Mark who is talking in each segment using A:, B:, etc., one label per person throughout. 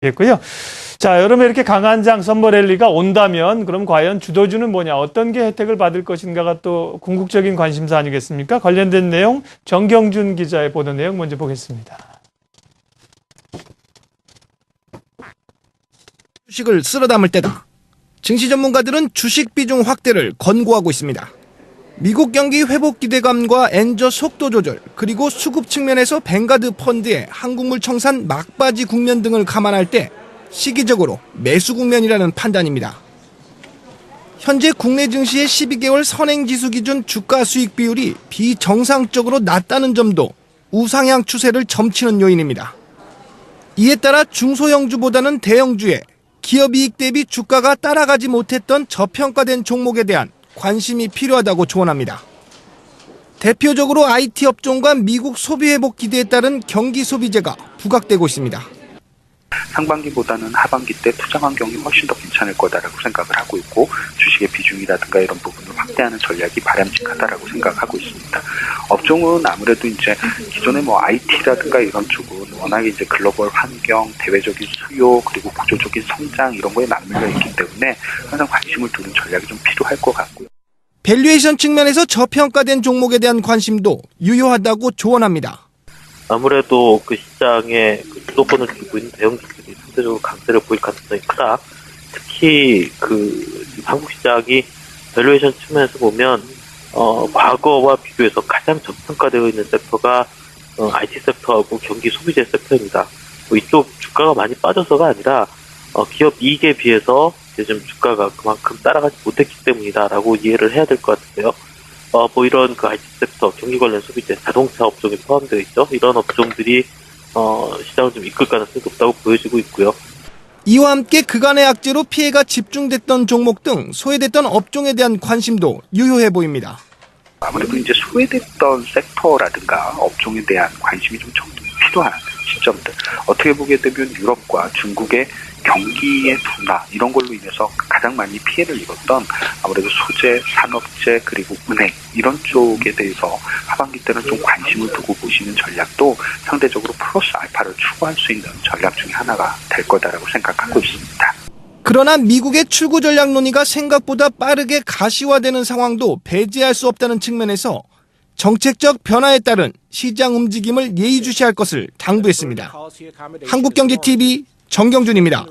A: 겠고요. 자, 여름에 이렇게 강한장 썸머랠리가 온다면 그럼 과연 주도주는 뭐냐, 어떤 게 혜택을 받을 것인가가 또 궁극적인 관심사 아니겠습니까? 관련된 내용 정경준 기자의 보도 내용 먼저 보겠습니다.
B: 주식을 쓸어 담을 때다. 증시 전문가들은 주식 비중 확대를 권고하고 있습니다. 미국 경기 회복 기대감과 엔저 속도 조절, 그리고 수급 측면에서 뱅가드 펀드의 한국물 청산 막바지 국면 등을 감안할 때 시기적으로 매수 국면이라는 판단입니다. 현재 국내 증시의 12개월 선행지수 기준 주가 수익 비율이 비정상적으로 낮다는 점도 우상향 추세를 점치는 요인입니다. 이에 따라 중소형주보다는 대형주에 기업이익 대비 주가가 따라가지 못했던 저평가된 종목에 대한 관심이 필요하다고 조언합니다. 대표적으로 IT 업종과 미국 소비 회복 기대에 따른 경기 소비재가 부각되고 있습니다.
C: 상반기보다는 하반기 때 투자 환경이 훨씬 더 괜찮을 거다라고 생각을 하고 있고, 주식의 비중이라든가 이런 부분을 확대하는 전략이 바람직하다라고 생각하고 있습니다. 업종은 아무래도 이제 기존의 IT라든가 이런 쪽은 워낙에 이제 글로벌 환경, 대외적인 수요, 그리고 구조적인 성장 이런 거에 맞물려 있기 때문에 항상 관심을 두는 전략이 좀 필요할 것 같고요.
B: 밸류에이션 측면에서 저평가된 종목에 대한 관심도 유효하다고 조언합니다.
D: 아무래도 그 시장에 주도권을 쥐고 있는 대형주들이 상대적으로 강세를 보일 가능성이 크다. 특히 한국 시장이 밸류에이션 측면에서 보면 과거와 비교해서 가장 저평가되어 있는 섹터가 IT 섹터하고 경기 소비재 섹터입니다. 이쪽 주가가 많이 빠져서가 아니라 기업 이익에 비해서 요즘 주가가 그만큼 따라가지 못했기 때문이다라고 이해를 해야 될 것 같은데요. 이런 IT 섹터, 경기 관련 소비재, 자동차 업종이 포함되어 있죠. 이런 업종들이 시장을 좀 이끌 가능성이 높다고 보여지고 있고요.
B: 이와 함께 그간의 악재로 피해가 집중됐던 종목 등 소외됐던 업종에 대한 관심도 유효해 보입니다.
C: 아무래도 이제 소외됐던 섹터라든가 업종에 대한 관심이 좀 필요한 시점들. 어떻게 보게 되면 유럽과 중국의 경기의 둔화 이런 걸로 인해서 가장 많이 피해를 입었던 아무래도 소재, 산업재 그리고 은행 이런 쪽에 대해서 하반기 때는 좀 관심을 두고 보시는 전략도 상대적으로 플러스 알파를 추구할 수 있는 전략 중에 하나가 될 거다라고 생각하고 있습니다.
B: 그러나 미국의 출구 전략 논의가 생각보다 빠르게 가시화되는 상황도 배제할 수 없다는 측면에서 정책적 변화에 따른 시장 움직임을 예의주시할 것을 당부했습니다. 한국경제TV 정경준입니다.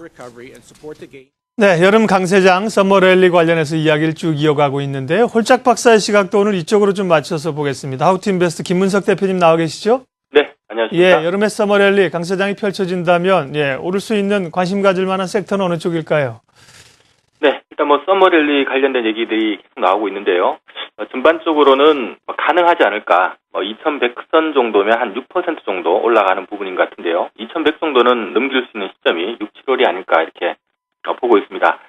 A: 네, 여름 강세장 썸머랠리 관련해서 이야기를 쭉 이어가고 있는데요. 홀짝 박사의 시각도 오늘 이쪽으로 좀 맞춰서 보겠습니다. 하우투인베스트 김문석 대표님 나와 계시죠?
E: 네, 안녕하십니까.
A: 예, 여름의 썸머랠리 강세장이 펼쳐진다면 오를 수 있는 관심 가질 만한 섹터는 어느 쪽일까요?
E: 네, 일단 썸머랠리 관련된 얘기들이 계속 나오고 있는데요. 전반적으로는 가능하지 않을까. 2100선 정도면 한 6% 정도 올라가는 부분인 것 같은데요. 2100 정도는 넘길 수 있는 시점이 6, 7월이 아닐까 이렇게 보고 있습니다.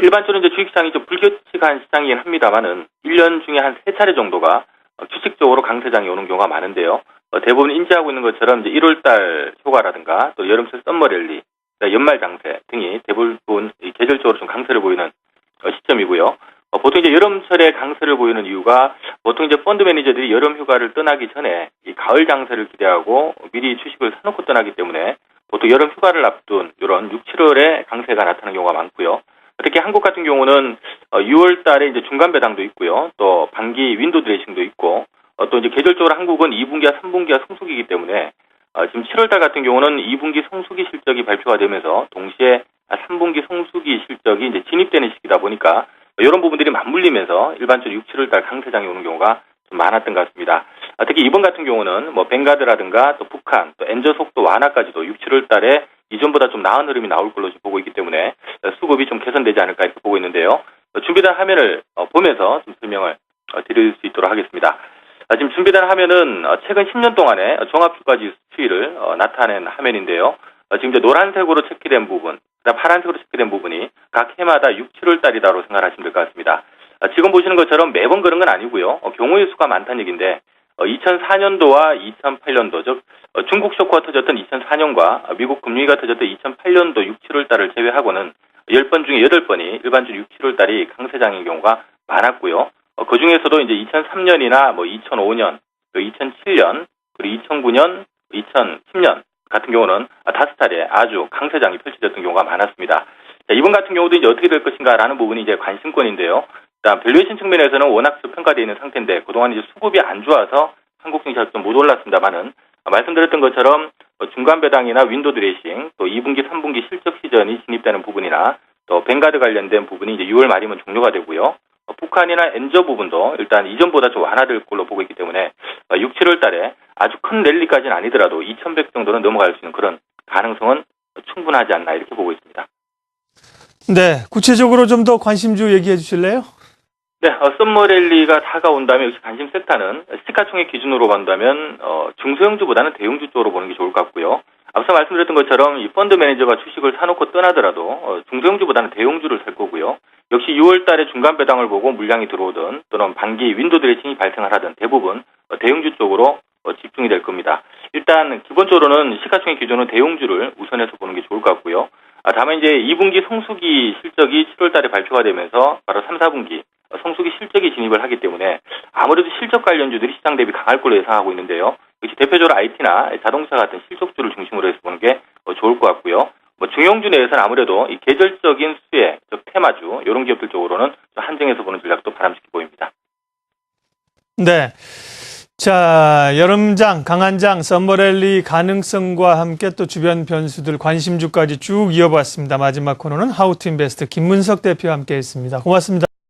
E: 일반적으로 이제 주식시장이 좀 불규칙한 시장이긴 합니다만은 1년 중에 한 3차례 정도가 규칙적으로 강세장이 오는 경우가 많은데요. 대부분 인지하고 있는 것처럼 이제 1월달 효과라든가 또 여름철 썸머랠리, 연말 장세 등이 대부분 계절적으로 좀 강세를 보이는 시점이고요. 보통 이제 여름철에 강세를 보이는 이유가 보통 이제 펀드 매니저들이 여름 휴가를 떠나기 전에 이 가을 장세를 기대하고 미리 주식을 사놓고 떠나기 때문에 보통 여름 휴가를 앞둔 이런 6, 7월에 강세가 나타나는 경우가 많고요. 특히 한국 같은 경우는 6월 달에 이제 중간 배당도 있고요. 또 반기 윈도우 드레싱도 있고 또 이제 계절적으로 한국은 2분기와 3분기가 성수기이기 때문에 지금 7월 달 같은 경우는 2분기 성수기 실적이 발표가 되면서 동시에 3분기 성수기 실적이 이제 진입되는 시기다 보니까 이런 부분들이 맞물리면서 일반적으로 6, 7월 달 강세장이 오는 경우가 좀 많았던 것 같습니다. 특히 이번 같은 경우는 뱅가드라든가 또 북한, 또 엔저 속도 완화까지도 6, 7월 달에 이전보다 좀 나은 흐름이 나올 걸로 보고 있기 때문에 수급이 좀 개선되지 않을까 이렇게 보고 있는데요. 준비된 화면을 보면서 좀 설명을 드릴 수 있도록 하겠습니다. 지금 준비된 화면은 최근 10년 동안의 종합주가지수 추이를 나타낸 화면인데요. 지금 이제 노란색으로 체크된 부분, 그다음 파란색으로 체크된 부분이 각 해마다 6, 7월 달이다라고 생각하시면 될 것 같습니다. 지금 보시는 것처럼 매번 그런 건 아니고요. 경우의 수가 많다는 얘기인데 2004년도와 2008년도, 즉 중국 쇼크가 터졌던 2004년과 미국 금융위기가 터졌던 2008년도 6, 7월 달을 제외하고는 10번 중에 8번이 일반적으로 6, 7월 달이 강세장인 경우가 많았고요. 그 중에서도 이제 2003년이나 2005년, 2007년, 그리고 2009년, 2010년 같은 경우는 5차례 아주 강세장이 펼쳐졌던 경우가 많았습니다. 자, 이번 같은 경우도 이제 어떻게 될 것인가라는 부분이 이제 관심권인데요. 일단 밸류에이션 측면에서는 워낙 저평가되어 있는 상태인데 그동안 이제 수급이 안 좋아서 한국 증시가 좀 못 올랐습니다만은 말씀드렸던 것처럼 중간 배당이나 윈도 드레싱, 또 2분기, 3분기 실적 시전이 진입되는 부분이나 또 뱅가드 관련된 부분이 이제 6월 말이면 종료가 되고요. 북한이나 엔저 부분도 일단 이전보다 좀 완화될 걸로 보고 있기 때문에 6, 7월 달에 아주 큰 랠리까지는 아니더라도 2100 정도는 넘어갈 수 있는 그런 가능성은 충분하지 않나 이렇게 보고 있습니다.
A: 네, 구체적으로 좀 더 관심주 얘기해 주실래요?
E: 네, 썸머 랠리가 다가온다면 역시 관심 섹터는 시가총액 기준으로 본다면 중소형주보다는 대형주 쪽으로 보는 게 좋을 것 같고요. 앞서 말씀드렸던 것처럼 이 펀드 매니저가 주식을 사놓고 떠나더라도 중소형주보다는 대형주를 살 거고요. 역시 6월 달에 중간 배당을 보고 물량이 들어오든 또는 반기 윈도 드레싱이 발생을 하든 대부분 대형주 쪽으로 집중이 될 겁니다. 일단 기본적으로는 시가총액 기준으로 대형주를 우선해서 보는 게 좋을 것 같고요. 다만 이제 2분기 성수기 실적이 7월 달에 발표가 되면서 바로 3, 4분기 성수기 실적이 진입을 하기 때문에 아무래도 실적 관련주들이 시장 대비 강할 걸로 예상하고 있는데요. 역시 대표적으로 IT나 자동차 같은 실적주를 중심으로 해서 보는 게 좋을 것 같고요. 중형주 내에서는 아무래도 이 계절적인 수혜, 즉 테마주 이런 기업들 쪽으로는 좀 한정해서 보는 전략도 바람직해 보입니다.
A: 네. 자, 여름장, 강한장, 썸머랠리 가능성과 함께 또 주변 변수들 관심주까지 쭉 이어봤습니다. 마지막 코너는 하우투인베스트 김문석 대표와 함께 했습니다. 고맙습니다.